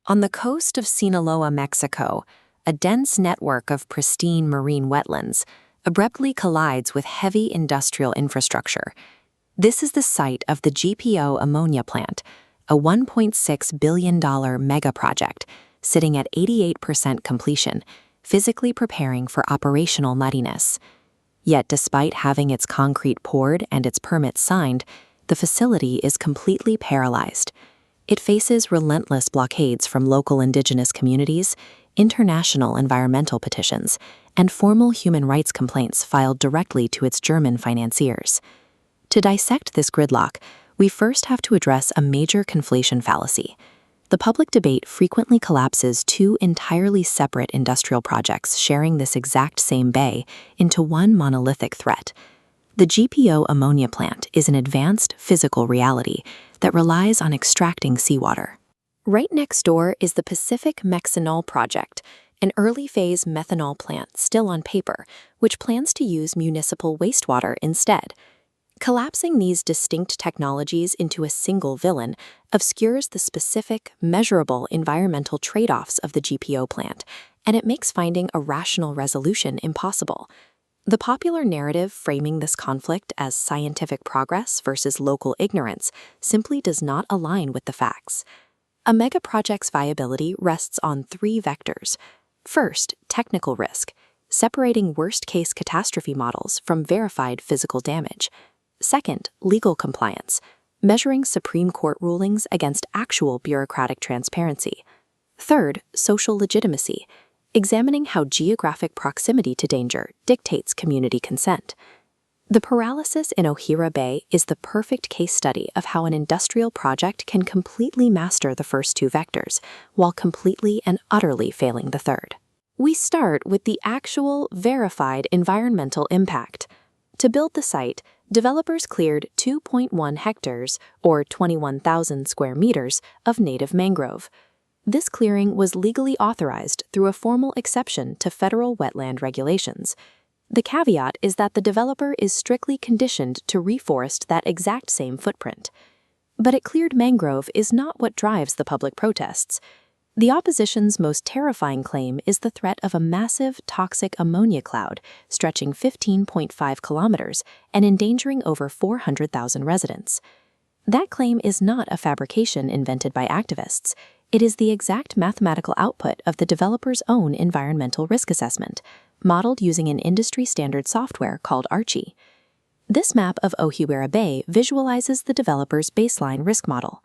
On the coast of Sinaloa, Mexico, a dense network of pristine marine wetlands abruptly collides with heavy industrial infrastructure. This is the site of the GPO ammonia plant, a $1.6 billion mega project sitting at 88% completion, physically preparing for operational muddiness. Yet despite having its concrete poured and its permits signed, the facility is completely paralyzed. It faces relentless blockades from local indigenous communities, international environmental petitions, and formal human rights complaints filed directly to its German financiers. To dissect this gridlock, we first have to address a major conflation fallacy. The public debate frequently collapses two entirely separate industrial projects sharing this exact same bay into one monolithic threat. The GPO ammonia plant is an advanced physical reality that relies on extracting seawater. Right next door is the Pacific Mexinol project, an early-phase methanol plant still on paper, which plans to use municipal wastewater instead. Collapsing these distinct technologies into a single villain obscures the specific, measurable environmental trade-offs of the GPO plant, and it makes finding a rational resolution impossible. The popular narrative framing this conflict as scientific progress versus local ignorance simply does not align with the facts. A megaproject's viability rests on three vectors. First, technical risk, separating worst-case catastrophe models from verified physical damage. Second, legal compliance, measuring Supreme Court rulings against actual bureaucratic transparency. Third, social legitimacy, examining how geographic proximity to danger dictates community consent. The paralysis in Ohuira Bay is the perfect case study of how an industrial project can completely master the first two vectors, while completely and utterly failing the third. We start with the actual, verified environmental impact. To build the site, developers cleared 2.1 hectares, or 21,000 square meters, of native mangrove. This clearing was legally authorized through a formal exception to federal wetland regulations. The caveat is that the developer is strictly conditioned to reforest that exact same footprint. But it cleared mangrove is not what drives the public protests. The opposition's most terrifying claim is the threat of a massive, toxic ammonia cloud stretching 15.5 kilometers and endangering over 400,000 residents. That claim is not a fabrication invented by activists. It is the exact mathematical output of the developer's own environmental risk assessment, modeled using an industry-standard software called Archie. This map of Ohuira Bay visualizes the developer's baseline risk model.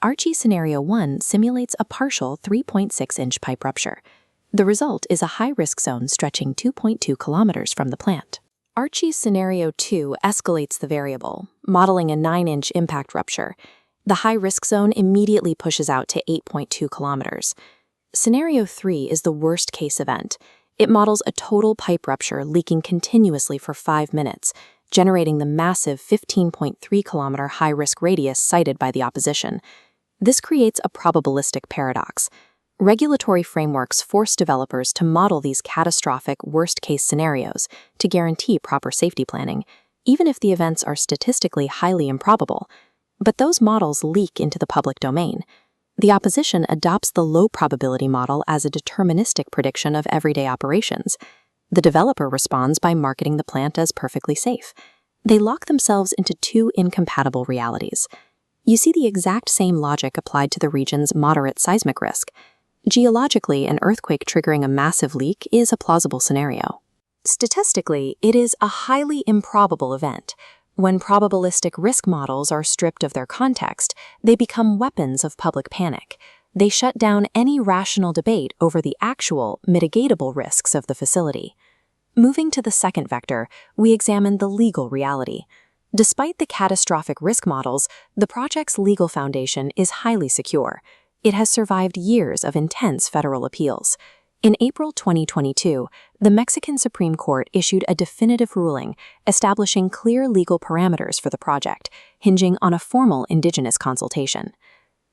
Archie Scenario 1 simulates a partial 3.6-inch pipe rupture. The result is a high-risk zone stretching 2.2 kilometers from the plant. Archie Scenario 2 escalates the variable, modeling a 9-inch impact rupture. The high-risk zone immediately pushes out to 8.2 kilometers. Scenario 3 is the worst-case event. It models a total pipe rupture leaking continuously for 5 minutes, generating the massive 15.3-kilometer high-risk radius cited by the opposition. This creates a probabilistic paradox. Regulatory frameworks force developers to model these catastrophic worst-case scenarios to guarantee proper safety planning, even if the events are statistically highly improbable. But those models leak into the public domain. The opposition adopts the low-probability model as a deterministic prediction of everyday operations. The developer responds by marketing the plant as perfectly safe. They lock themselves into two incompatible realities. You see the exact same logic applied to the region's moderate seismic risk. Geologically, an earthquake triggering a massive leak is a plausible scenario. Statistically, it is a highly improbable event. When probabilistic risk models are stripped of their context, they become weapons of public panic. They shut down any rational debate over the actual, mitigatable risks of the facility. Moving to the second vector, we examine the legal reality. Despite the catastrophic risk models, the project's legal foundation is highly secure. It has survived years of intense federal appeals. In April 2022, the Mexican Supreme Court issued a definitive ruling establishing clear legal parameters for the project, hinging on a formal indigenous consultation.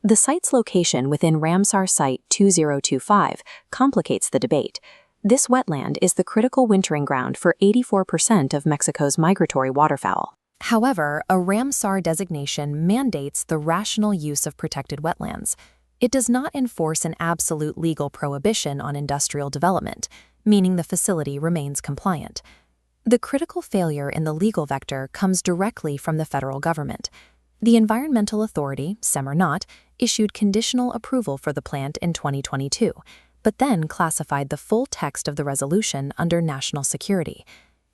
The site's location within Ramsar Site 2025 complicates the debate. This wetland is the critical wintering ground for 84% of Mexico's migratory waterfowl. However, a Ramsar designation mandates the rational use of protected wetlands. It does not enforce an absolute legal prohibition on industrial development, meaning the facility remains compliant. The critical failure in the legal vector comes directly from the federal government. The Environmental Authority, SEM or not, issued conditional approval for the plant in 2022, but then classified the full text of the resolution under national security.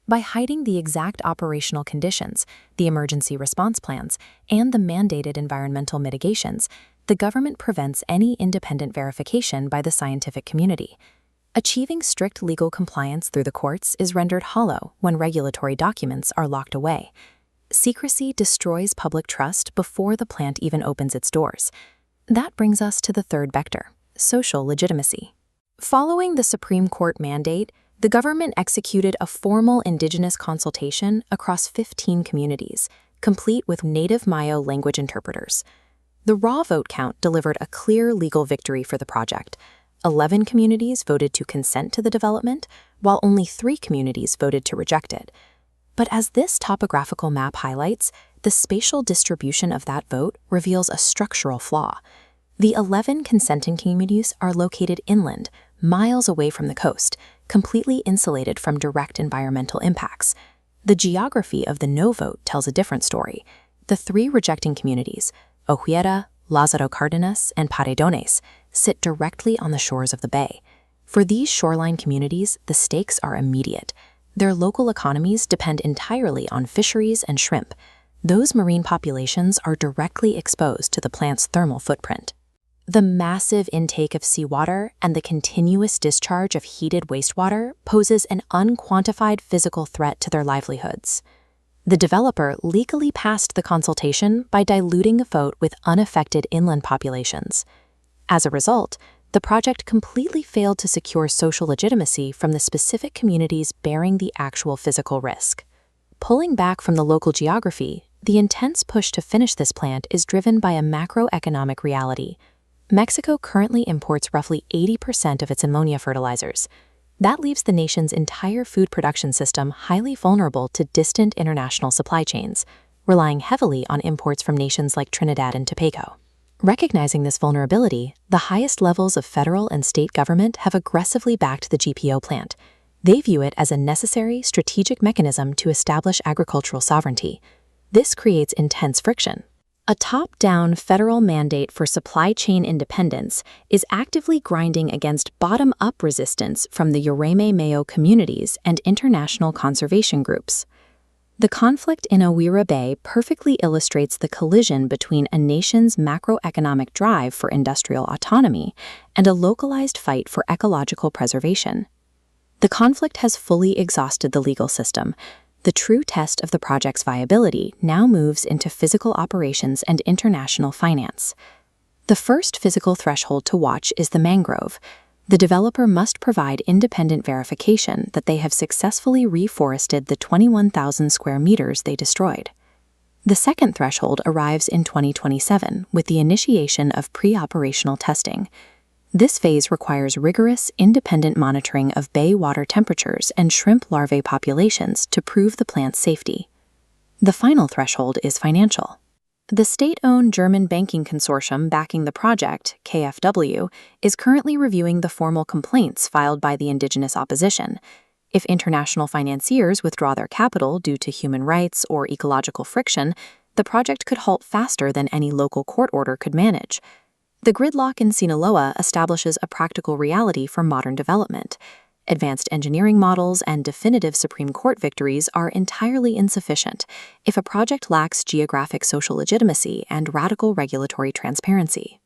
By hiding the exact operational conditions, the emergency response plans, and the mandated environmental mitigations, the government prevents any independent verification by the scientific community. Achieving strict legal compliance through the courts is rendered hollow when regulatory documents are locked away. Secrecy destroys public trust before the plant even opens its doors. That brings us to the third vector, social legitimacy. Following the Supreme Court mandate, the government executed a formal indigenous consultation across 15 communities, complete with native Mayo language interpreters. The raw vote count delivered a clear legal victory for the project. 11 communities voted to consent to the development, while only 3 communities voted to reject it. But as this topographical map highlights, the spatial distribution of that vote reveals a structural flaw. The 11 consenting communities are located inland, miles away from the coast, completely insulated from direct environmental impacts. The geography of the no vote tells a different story. The 3 rejecting communities, Ohuira, Lázaro Cárdenas, and Paredones, sit directly on the shores of the bay. For these shoreline communities, the stakes are immediate. Their local economies depend entirely on fisheries and shrimp. Those marine populations are directly exposed to the plant's thermal footprint. The massive intake of seawater and the continuous discharge of heated wastewater poses an unquantified physical threat to their livelihoods. The developer legally passed the consultation by diluting the vote with unaffected inland populations. As a result, the project completely failed to secure social legitimacy from the specific communities bearing the actual physical risk. Pulling back from the local geography, the intense push to finish this plant is driven by a macroeconomic reality. Mexico currently imports roughly 80% of its ammonia fertilizers. That leaves the nation's entire food production system highly vulnerable to distant international supply chains, relying heavily on imports from nations like Trinidad and Tobago. Recognizing this vulnerability, the highest levels of federal and state government have aggressively backed the GPO plant. They view it as a necessary strategic mechanism to establish agricultural sovereignty. This creates intense friction. A top-down federal mandate for supply chain independence is actively grinding against bottom-up resistance from the Yoreme Mayo communities and international conservation groups. The conflict in Ohuira Bay perfectly illustrates the collision between a nation's macroeconomic drive for industrial autonomy and a localized fight for ecological preservation. The conflict has fully exhausted the legal system. The true test of the project's viability now moves into physical operations and international finance. The first physical threshold to watch is the mangrove. The developer must provide independent verification that they have successfully reforested the 21,000 square meters they destroyed. The second threshold arrives in 2027 with the initiation of pre-operational testing. This phase requires rigorous, independent monitoring of bay water temperatures and shrimp larvae populations to prove the plant's safety. The final threshold is financial. The state-owned German banking consortium backing the project, KfW, is currently reviewing the formal complaints filed by the indigenous opposition. If international financiers withdraw their capital due to human rights or ecological friction, the project could halt faster than any local court order could manage. The gridlock in Sinaloa establishes a practical reality for modern development. Advanced engineering models and definitive Supreme Court victories are entirely insufficient if a project lacks geographic social legitimacy and radical regulatory transparency.